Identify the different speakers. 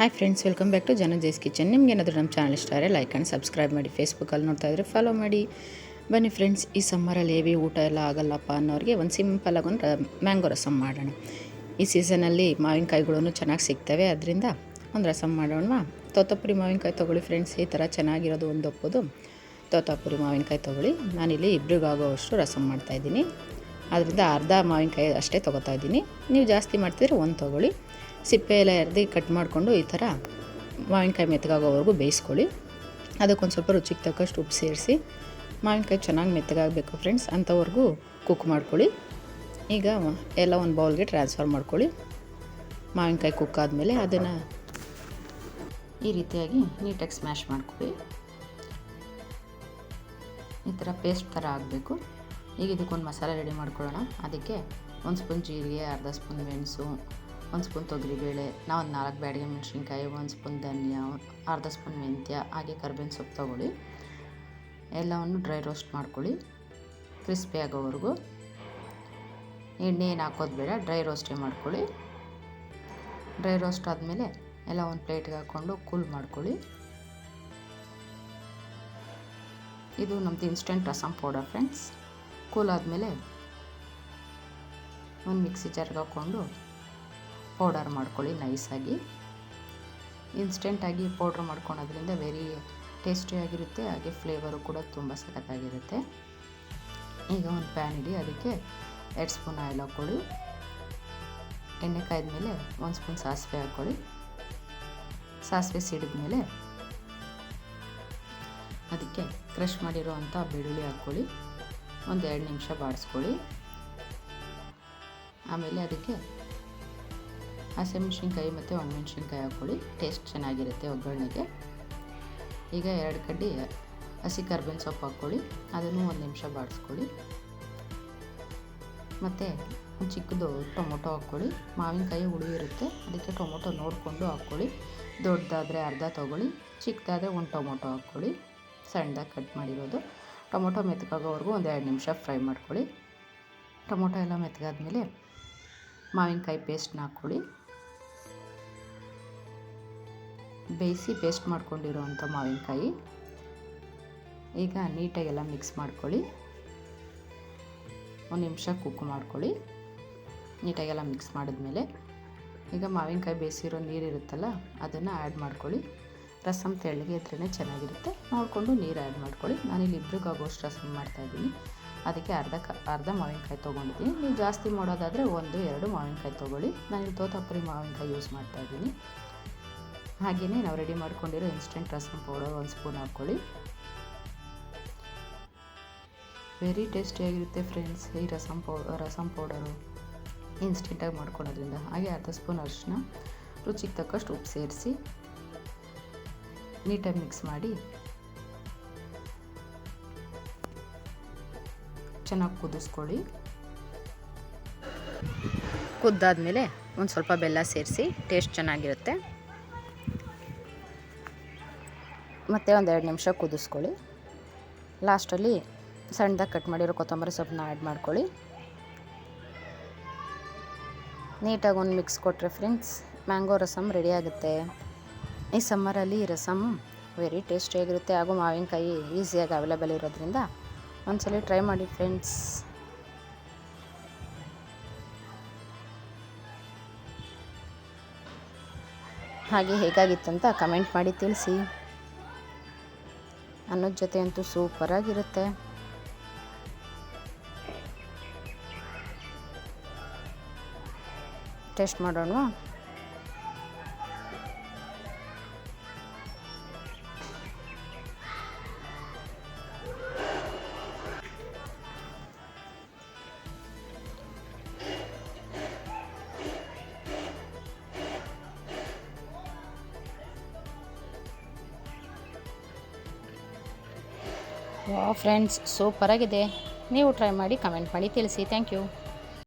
Speaker 1: Hi friends, welcome back to ಜನಜೇಸ್ kitchen. ನಿಮ್ಗೇನಾದರೂ ನಮ್ಮ ಚಾನಲ್ ಇಷ್ಟ ಆದರೆ ಲೈಕ್ ಆ್ಯಂಡ್ ಸಬ್ಸ್ಕ್ರೈಬ್ ಮಾಡಿ. ಫೇಸ್ಬುಕ್ಕಲ್ಲಿ ನೋಡ್ತಾ ಇದ್ದರೆ ಫಾಲೋ ಮಾಡಿ. ಬನ್ನಿ ಫ್ರೆಂಡ್ಸ್, ಈ ಸಮ್ಮರಲ್ಲಿ ಹೆವಿ ಊಟ ಎಲ್ಲ ಆಗಲ್ಲಪ್ಪ ಅನ್ನೋರಿಗೆ ಒಂದು ಸಿಂಪಲಾಗಿ ಒಂದು ಮ್ಯಾಂಗೋ ರಸಮ್ ಮಾಡೋಣ. ಈ ಸೀಸನಲ್ಲಿ ಮಾವಿನಕಾಯಿಗಳೂ ಚೆನ್ನಾಗಿ ಸಿಗ್ತವೆ, ಅದರಿಂದ ಒಂದು ರಸಮ್ ಮಾಡೋಣ. ತೋತಾಪುರಿ ಮಾವಿನಕಾಯಿ ತೊಗೊಳ್ಳಿ ಫ್ರೆಂಡ್ಸ್. ಈ ಥರ ಚೆನ್ನಾಗಿರೋದು ಒಂದು ಒಪ್ಪೋದು ತೋತಾಪುರಿ ಮಾವಿನಕಾಯಿ ತೊಗೊಳ್ಳಿ. ನಾನಿಲ್ಲಿ ಇಬ್ಬರಿಗಾಗೋವಷ್ಟು ರಸಮ್ ಮಾಡ್ತಾಯಿದ್ದೀನಿ. ಅದರಿಂದ ಅರ್ಧ ಮಾವಿನಕಾಯಿ ಅಷ್ಟೇ ತೊಗೋತಾ ಇದ್ದೀನಿ. ನೀವು ಜಾಸ್ತಿ ಮಾಡ್ತಿದ್ರೆ ಒಂದು ತೊಗೊಳ್ಳಿ. ಸಿಪ್ಪೆ ಎಲ್ಲ ಎರ್ದು ಕಟ್ ಮಾಡಿಕೊಂಡು ಈ ಥರ ಮಾವಿನಕಾಯಿ ಮೆತ್ತಗಾಗೋವರೆಗೂ ಬೇಯಿಸ್ಕೊಳ್ಳಿ. ಅದಕ್ಕೊಂದು ಸ್ವಲ್ಪ ರುಚಿಗೆ ತಕ್ಕಷ್ಟು ಉಪ್ಪು ಸೇರಿಸಿ ಮಾವಿನಕಾಯಿ ಚೆನ್ನಾಗಿ ಮೆತ್ತಗಾಗಬೇಕು ಫ್ರೆಂಡ್ಸ್, ಅಂಥವ್ರಿಗೂ ಕುಕ್ ಮಾಡ್ಕೊಳ್ಳಿ. ಈಗ ಎಲ್ಲ ಒಂದು ಬೌಲ್ಗೆ ಟ್ರಾನ್ಸ್ಫರ್ ಮಾಡ್ಕೊಳ್ಳಿ. ಮಾವಿನಕಾಯಿ ಕುಕ್ ಆದಮೇಲೆ ಅದನ್ನು ಈ ರೀತಿಯಾಗಿ ನೀಟಾಗಿ ಸ್ಮ್ಯಾಶ್ ಮಾಡ್ಕೊಳ್ಳಿ. ಈ ಥರ ಪೇಸ್ಟ್ ಥರ ಆಗಬೇಕು. ಈಗ ಇದಕ್ಕೊಂದು ಮಸಾಲೆ ರೆಡಿ ಮಾಡ್ಕೊಳ್ಳೋಣ. ಅದಕ್ಕೆ 1 ಸ್ಪೂನ್ ಜೀರಿಗೆ, ಅರ್ಧ ಸ್ಪೂನ್ ಮೆಣಸು, 1 ಸ್ಪೂನ್ ತೊಗರಿಬೇಳೆ, ನಾವು 4 ಬ್ಯಾಡಗಿ ಮೆಣಸಿನ್ಕಾಯಿ, 1 ಸ್ಪೂನ್ ಧನಿಯಾ, ಅರ್ಧ ಸ್ಪೂನ್ ಮೆಂತ್ಯ, ಹಾಗೆ ಕರ್ಬೇವಿನ ಸೊಪ್ಪು ತೊಗೊಳ್ಳಿ. ಎಲ್ಲವನ್ನು ಡ್ರೈ ರೋಸ್ಟ್ ಮಾಡ್ಕೊಳ್ಳಿ ಕ್ರಿಸ್ಪಿ ಆಗೋವರೆಗೂ. ಎಣ್ಣೆ ಏನು ಹಾಕೋದು ಬೇಡ, ಡ್ರೈ ರೋಸ್ಟೇ ಮಾಡ್ಕೊಳ್ಳಿ. ಡ್ರೈ ರೋಸ್ಟ್ ಆದಮೇಲೆ ಎಲ್ಲ ಒಂದು ಪ್ಲೇಟ್ಗೆ ಹಾಕ್ಕೊಂಡು ಕೂಲ್ ಮಾಡ್ಕೊಳ್ಳಿ. ಇದು ನಮ್ಮದು instant rasam powder friends. Cool ಆದಮೇಲೆ ಒಂದು ಮಿಕ್ಸಿ ಜಾರ್ಗೆ ಹಾಕ್ಕೊಂಡು ಪೌಡರ್ ಮಾಡ್ಕೊಳ್ಳಿ ನೈಸಾಗಿ. ಇನ್ಸ್ಟೆಂಟಾಗಿ ಪೌಡ್ರ್ ಮಾಡ್ಕೊಳೋದ್ರಿಂದ ವೆರಿ ಟೇಸ್ಟಿಯಾಗಿರುತ್ತೆ, ಹಾಗೆ ಫ್ಲೇವರು ಕೂಡ ತುಂಬ ಸಖತ್ತಾಗಿರುತ್ತೆ. ಈಗ ಒಂದು ಪ್ಯಾನ್ ಇಡಿ, ಅದಕ್ಕೆ 2 ಸ್ಪೂನ್ ಆಯಿಲ್ ಹಾಕ್ಕೊಳ್ಳಿ. ಎಣ್ಣೆ ಕಾಯ್ದಮೇಲೆ 1 ಸ್ಪೂನ್ ಸಾಸಿವೆ ಹಾಕ್ಕೊಳ್ಳಿ. ಸಾಸಿವೆ ಸಿಡಿದ್ಮೇಲೆ ಅದಕ್ಕೆ ಕ್ರಷ್ ಮಾಡಿರೋವಂಥ ಬೆಳ್ಳುಳ್ಳಿ ಹಾಕ್ಕೊಳ್ಳಿ. ಒಂದು 2 ನಿಮಿಷ ಬಾಡಿಸ್ಕೊಳ್ಳಿ. ಆಮೇಲೆ ಅದಕ್ಕೆ ಹಸಿಮೆಣ್ಸಿನ್ಕಾಯಿ ಮತ್ತು ಒಣಮೆಣ್ಸಿನ್ಕಾಯಿ ಹಾಕ್ಕೊಳ್ಳಿ. ಟೇಸ್ಟ್ ಚೆನ್ನಾಗಿರುತ್ತೆ ಒಗ್ಗರಣೆಗೆ. ಈಗ 2 ಕಡ್ಡಿ ಹಸಿ ಕರ್ಬೇವಿನ ಸೊಪ್ಪು ಹಾಕ್ಕೊಳ್ಳಿ. ಅದನ್ನು 1 ನಿಮಿಷ ಬಾಡಿಸ್ಕೊಳ್ಳಿ. ಮತ್ತು ಒಂದು ಚಿಕ್ಕದು ಟೊಮೊಟೊ ಹಾಕ್ಕೊಳ್ಳಿ. ಮಾವಿನಕಾಯಿ ಹುಳಿ ಇರುತ್ತೆ, ಅದಕ್ಕೆ ಟೊಮೊಟೊ ನೋಡಿಕೊಂಡು ಹಾಕ್ಕೊಳ್ಳಿ. ದೊಡ್ಡದಾದರೆ ಅರ್ಧ ತೊಗೊಳ್ಳಿ, ಚಿಕ್ಕದಾದರೆ 1 ಟೊಮೊಟೊ ಹಾಕ್ಕೊಳ್ಳಿ, ಸಣ್ಣದಾಗಿ ಕಟ್ ಮಾಡಿರೋದು. ಟೊಮೊಟೊ ಮೆತ್ತಗಾಗೋವರೆಗೂ ಒಂದು 2 ನಿಮಿಷ ಫ್ರೈ ಮಾಡ್ಕೊಳ್ಳಿ. ಟೊಮೊಟೊ ಎಲ್ಲ ಮೆತ್ತಗಾದ್ಮೇಲೆ ಮಾವಿನಕಾಯಿ ಪೇಸ್ಟ್ನ ಹಾಕ್ಕೊಳ್ಳಿ. ಬೇಯಿಸಿ ಪೇಸ್ಟ್ ಮಾಡ್ಕೊಂಡಿರೋವಂಥ ಮಾವಿನಕಾಯಿ. ಈಗ ನೀಟಾಗೆಲ್ಲ ಮಿಕ್ಸ್ ಮಾಡ್ಕೊಳ್ಳಿ. 1 ನಿಮಿಷ ಕುಕ್ ಮಾಡ್ಕೊಳ್ಳಿ. ನೀಟಾಗೆಲ್ಲ ಮಿಕ್ಸ್ ಮಾಡಿದ್ಮೇಲೆ ಈಗ ಮಾವಿನಕಾಯಿ ಬೇಯಿಸಿರೋ ನೀರಿರುತ್ತಲ್ಲ, ಅದನ್ನು ಆ್ಯಡ್ ಮಾಡ್ಕೊಳ್ಳಿ. ರಸಮ್ ತೆಳ್ಳಗೆ ಇದ್ರೇ ಚೆನ್ನಾಗಿರುತ್ತೆ, ನೋಡಿಕೊಂಡು ನೀರು ಆ್ಯಡ್ ಮಾಡ್ಕೊಳ್ಳಿ. ನಾನಿಲ್ಲಿ ಇಬ್ಬರಿಗಾಗೋಷ್ಟು ರಸಮ್ ಮಾಡ್ತಾಯಿದ್ದೀನಿ, ಅದಕ್ಕೆ ಅರ್ಧ ಮಾವಿನಕಾಯಿ ತೊಗೊಂಡಿದ್ದೀನಿ. ನೀವು ಜಾಸ್ತಿ ಮಾಡೋದಾದರೆ 1-2 ಮಾವಿನಕಾಯಿ ತೊಗೊಳ್ಳಿ. ನಾನಿಲ್ಲಿ ತೋತಾಪುರಿ ಮಾವಿನಕಾಯಿ ಯೂಸ್ ಮಾಡ್ತಾಯಿದ್ದೀನಿ. ಹಾಗೆಯೇ ನಾವು ರೆಡಿ ಮಾಡ್ಕೊಂಡಿರೋ ಇನ್ಸ್ಟೆಂಟ್ ರಸಮ್ ಪೌಡರ್ 1 ಸ್ಪೂನ್ ಹಾಕ್ಕೊಳ್ಳಿ. ವೆರಿ ಟೇಸ್ಟಿಯಾಗಿರುತ್ತೆ ಫ್ರೆಂಡ್ಸ್ ಈ ರಸಮ್ ಪೌಡರು ಇನ್ಸ್ಟೆಂಟಾಗಿ ಮಾಡ್ಕೊಳೋದ್ರಿಂದ. ಹಾಗೆ ಅರ್ಧ ಸ್ಪೂನ್ ಅರಿಶಿನ, ರುಚಿಗೆ ತಕ್ಕಷ್ಟು ಉಪ್ಪು ಸೇರಿಸಿ ನೀಟಾಗಿ ಮಿಕ್ಸ್ ಮಾಡಿ ಚೆನ್ನಾಗಿ ಕುದಿಸ್ಕೊಳ್ಳಿ. ಕುದ್ದಾದಮೇಲೆ ಒಂದು ಸ್ವಲ್ಪ ಬೆಲ್ಲ ಸೇರಿಸಿ ಟೇಸ್ಟ್ ಚೆನ್ನಾಗಿರುತ್ತೆ. ಮತ್ತು ಒಂದು 2 ನಿಮಿಷ ಕುದಿಸ್ಕೊಳ್ಳಿ. ಲಾಸ್ಟಲ್ಲಿ ಸಣ್ಣದಾಗಿ ಕಟ್ ಮಾಡಿರೋ ಕೊತ್ತಂಬರಿ ಸೊಪ್ಪನ್ನ ಆ್ಯಡ್ ಮಾಡ್ಕೊಳ್ಳಿ. ನೀಟಾಗಿ ಒಂದು ಮಿಕ್ಸ್ ಕೊಟ್ಟರೆ ಫ್ರೆಂಡ್ಸ್ ಮ್ಯಾಂಗೋ ರಸಮ್ ರೆಡಿ ಆಗುತ್ತೆ. ಈ ಸಮ್ಮರಲ್ಲಿ ಈ ರಸಮ್ ವೆರಿ ಟೇಸ್ಟಿಯಾಗಿರುತ್ತೆ, ಹಾಗೂ ಮಾವಿನಕಾಯಿ ಈಸಿಯಾಗಿ ಅವೈಲೇಬಲ್ ಇರೋದ್ರಿಂದ ಒಂದ್ಸಲ ಟ್ರೈ ಮಾಡಿ ಫ್ರೆಂಡ್ಸ್. ಹಾಗೆ ಹೇಗಾಗಿತ್ತಂತ ಕಮೆಂಟ್ ಮಾಡಿ ತಿಳಿಸಿ. ಅನ್ನದ ಜೊತೆ ಅಂತೂ ಸೂಪರಾಗಿರುತ್ತೆ. ಟೇಸ್ಟ್ ಮಾಡೋಣ. ವಾವ್ ಫ್ರೆಂಡ್ಸ್, ಸೂಪರಾಗಿದೆ. ನೀವು ಟ್ರೈ ಮಾಡಿ ಕಮೆಂಟ್ ಮಾಡಿ ತಿಳಿಸಿ. Thank you.